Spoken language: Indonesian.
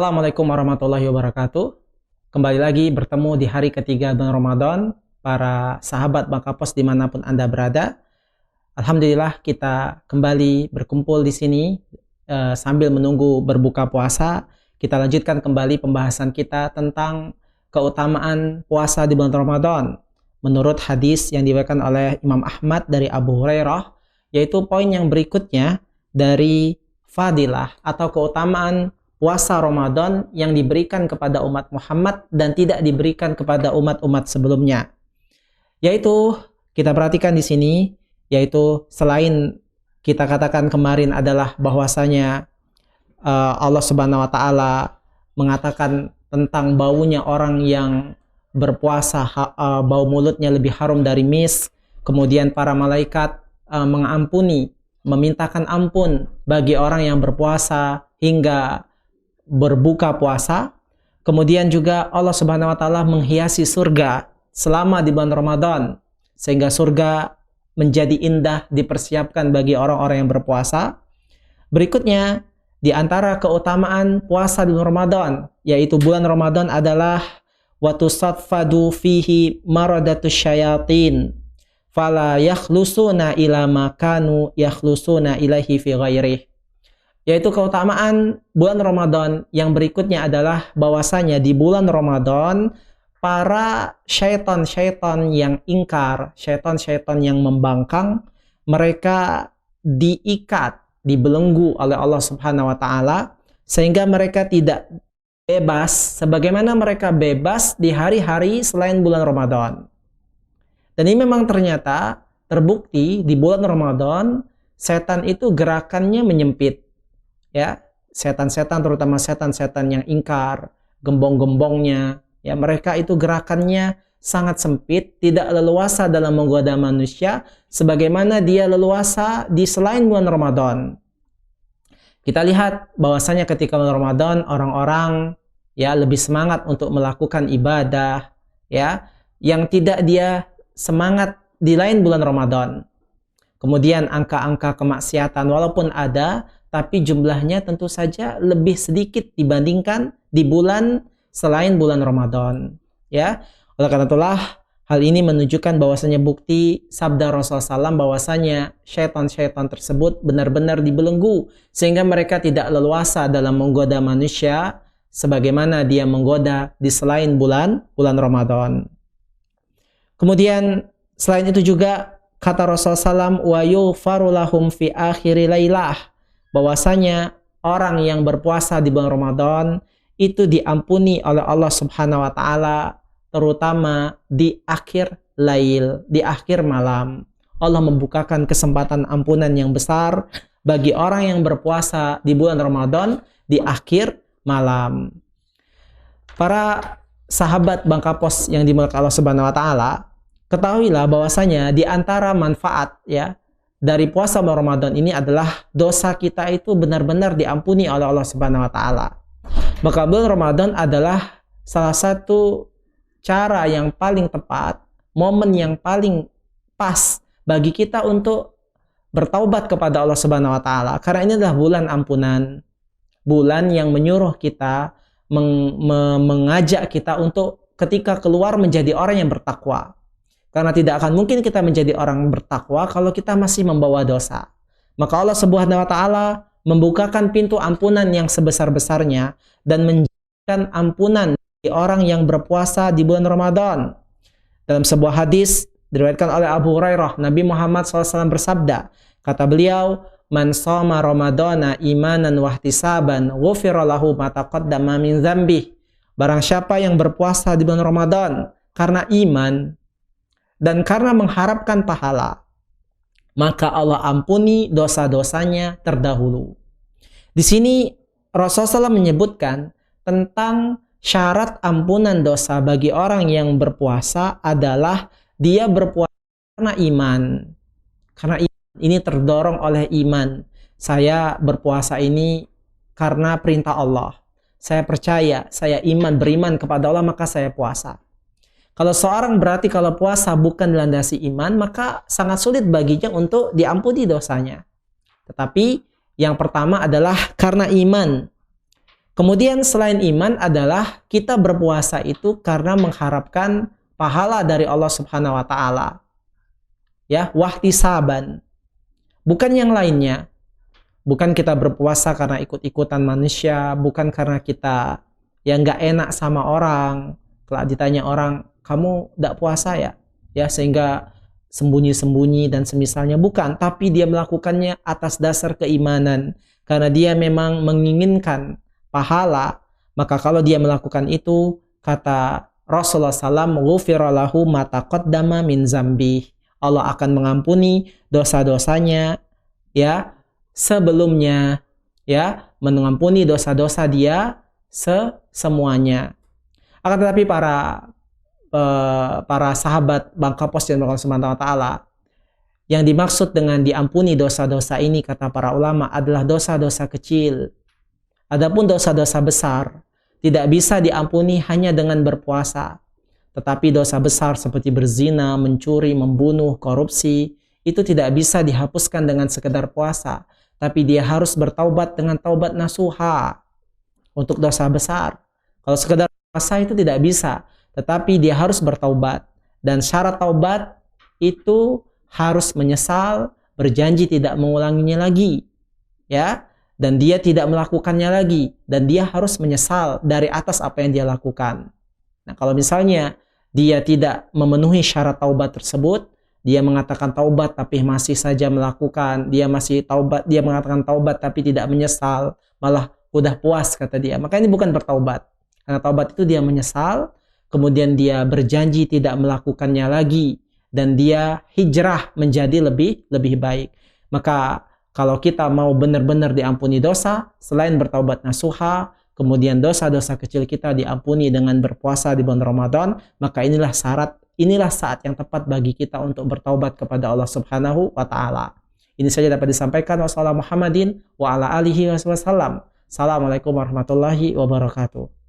Assalamualaikum warahmatullahi wabarakatuh. Kembali lagi bertemu di hari ketiga bulan Ramadan, para sahabat Bangkapos dimanapun Anda berada. Alhamdulillah kita kembali berkumpul di sini sambil menunggu berbuka puasa. Kita lanjutkan kembali pembahasan kita tentang keutamaan puasa di bulan Ramadan. Menurut hadis yang diriwayatkan oleh Imam Ahmad dari Abu Hurairah, yaitu poin yang berikutnya dari fadilah atau keutamaan puasa Ramadan yang diberikan kepada umat Muhammad dan tidak diberikan kepada umat-umat sebelumnya. Yaitu kita perhatikan di sini, yaitu selain kita katakan kemarin adalah bahwasanya Allah Subhanahu wa taala mengatakan tentang baunya orang yang berpuasa, bau mulutnya lebih harum dari misk. Kemudian para malaikat mengampuni, memintakan ampun bagi orang yang berpuasa hingga berbuka puasa. Kemudian juga Allah Subhanahu wa taala menghiasi surga selama di bulan Ramadan sehingga surga menjadi indah dipersiapkan bagi orang-orang yang berpuasa. Berikutnya di antara keutamaan puasa di bulan Ramadan, yaitu bulan Ramadan adalah watusaffadu fihi maradatus syayatin fala yakhlusuna ila makanu yakhlusuna ilaihi fi ghairih. Yaitu keutamaan bulan Ramadan yang berikutnya adalah bahwasanya di bulan Ramadan para syaitan-syaitan yang ingkar, syaitan-syaitan yang membangkang, mereka diikat, dibelenggu oleh Allah Subhanahu wa taala sehingga mereka tidak bebas sebagaimana mereka bebas di hari-hari selain bulan Ramadan. Dan ini memang ternyata terbukti di bulan Ramadan setan itu gerakannya menyempit. Ya, setan-setan terutama setan-setan yang ingkar, gembong-gembongnya, ya mereka itu gerakannya sangat sempit, tidak leluasa dalam menggoda manusia sebagaimana dia leluasa di selain bulan Ramadan. Kita lihat bahwasanya ketika bulan Ramadan orang-orang ya lebih semangat untuk melakukan ibadah ya yang tidak dia semangat di lain bulan Ramadan. Kemudian angka-angka kemaksiatan walaupun ada, tapi jumlahnya tentu saja lebih sedikit dibandingkan di bulan selain bulan Ramadan. Ya, oleh karena itulah hal ini menunjukkan bahwasanya bukti sabda Rasulullah SAW bahwasanya syaitan-syaitan tersebut benar-benar dibelenggu sehingga mereka tidak leluasa dalam menggoda manusia sebagaimana dia menggoda di selain bulan Ramadan. Kemudian selain itu juga kata Rasulullah SAW wa yughfaru lahum fi akhiri lailah, bahwasanya orang yang berpuasa di bulan Ramadan itu diampuni oleh Allah Subhanahu wa taala terutama di akhir lail, di akhir malam. Allah membukakan kesempatan ampunan yang besar bagi orang yang berpuasa di bulan Ramadan di akhir malam. Para sahabat Bangkapos yang dimuliakan Allah Subhanahu wa taala, ketahuilah bahwasanya di antara manfaat ya dari puasa Ramadan ini adalah dosa kita itu benar-benar diampuni oleh Allah Subhanahu wa taala. Maka bulan Ramadan adalah salah satu cara yang paling tepat, momen yang paling pas bagi kita untuk bertaubat kepada Allah Subhanahu wa taala karena ini adalah bulan ampunan. Bulan yang menyuruh kita mengajak kita untuk ketika keluar menjadi orang yang bertakwa. Karena tidak akan mungkin kita menjadi orang bertakwa kalau kita masih membawa dosa. Maka Allah Subhanahu wa taala membukakan pintu ampunan yang sebesar-besarnya dan menjadikan ampunan bagi orang yang berpuasa di bulan Ramadan. Dalam sebuah hadis diriwayatkan oleh Abu Hurairah, Nabi Muhammad SAW bersabda, kata beliau, "Man shoma Ramadana imanan wahtisaban, ghufira lahu ma taqaddama min dzambih." Barang siapa yang berpuasa di bulan Ramadan karena iman dan karena mengharapkan pahala, maka Allah ampuni dosa-dosanya terdahulu. Di sini Rasulullah SAW menyebutkan tentang syarat ampunan dosa bagi orang yang berpuasa adalah dia berpuasa karena iman. Karena ini terdorong oleh iman. Saya berpuasa ini karena perintah Allah. Saya percaya, saya beriman kepada Allah, maka saya puasa. Kalau seorang berarti kalau puasa bukan dilandasi iman, maka sangat sulit baginya untuk diampuni dosanya. Tetapi yang pertama adalah karena iman. Kemudian selain iman adalah kita berpuasa itu karena mengharapkan pahala dari Allah Subhanahu wa taala. Ya, wahtisaban. Bukan yang lainnya. Bukan kita berpuasa karena ikut-ikutan manusia, bukan karena kita yang nggak enak sama orang. Kalau ditanya orang, kamu nggak puasa ya? Ya, sehingga sembunyi-sembunyi dan semisalnya, bukan, tapi dia melakukannya atas dasar keimanan karena dia memang menginginkan pahala. Maka kalau dia melakukan itu, kata Rasulullah SAW, ghufira lahu ma taqaddama min zambi. Allah akan mengampuni dosa-dosanya ya sebelumnya, ya, mengampuni dosa-dosa dia semuanya. Akan tetapi para sahabat Bangka Pos dan Allah Subhanahu wa taala, yang dimaksud dengan diampuni dosa-dosa ini kata para ulama adalah dosa-dosa kecil. Adapun dosa-dosa besar tidak bisa diampuni hanya dengan berpuasa. Tetapi dosa besar seperti berzina, mencuri, membunuh, korupsi itu tidak bisa dihapuskan dengan sekedar puasa, tapi dia harus bertaubat dengan taubat nasuha untuk dosa besar. Kalau sekedar puasa itu tidak bisa, tetapi dia harus bertaubat, dan syarat taubat itu harus menyesal, berjanji tidak mengulanginya lagi, ya, dan dia tidak melakukannya lagi, dan dia harus menyesal dari atas apa yang dia lakukan. Nah, kalau misalnya dia tidak memenuhi syarat taubat tersebut, dia mengatakan taubat tapi masih saja melakukan, dia masih taubat, dia mengatakan taubat tapi tidak menyesal, malah udah puas kata dia, maka ini bukan bertaubat. Karena taubat itu dia menyesal, kemudian dia berjanji tidak melakukannya lagi, dan dia hijrah menjadi lebih baik. Maka kalau kita mau benar-benar diampuni dosa, selain bertaubat nasuha, kemudian dosa-dosa kecil kita diampuni dengan berpuasa di bulan Ramadan, maka inilah saat yang tepat bagi kita untuk bertaubat kepada Allah Subhanahu wa taala. Ini saja dapat disampaikan. Wassalamualaikum warahmatullahi wabarakatuh.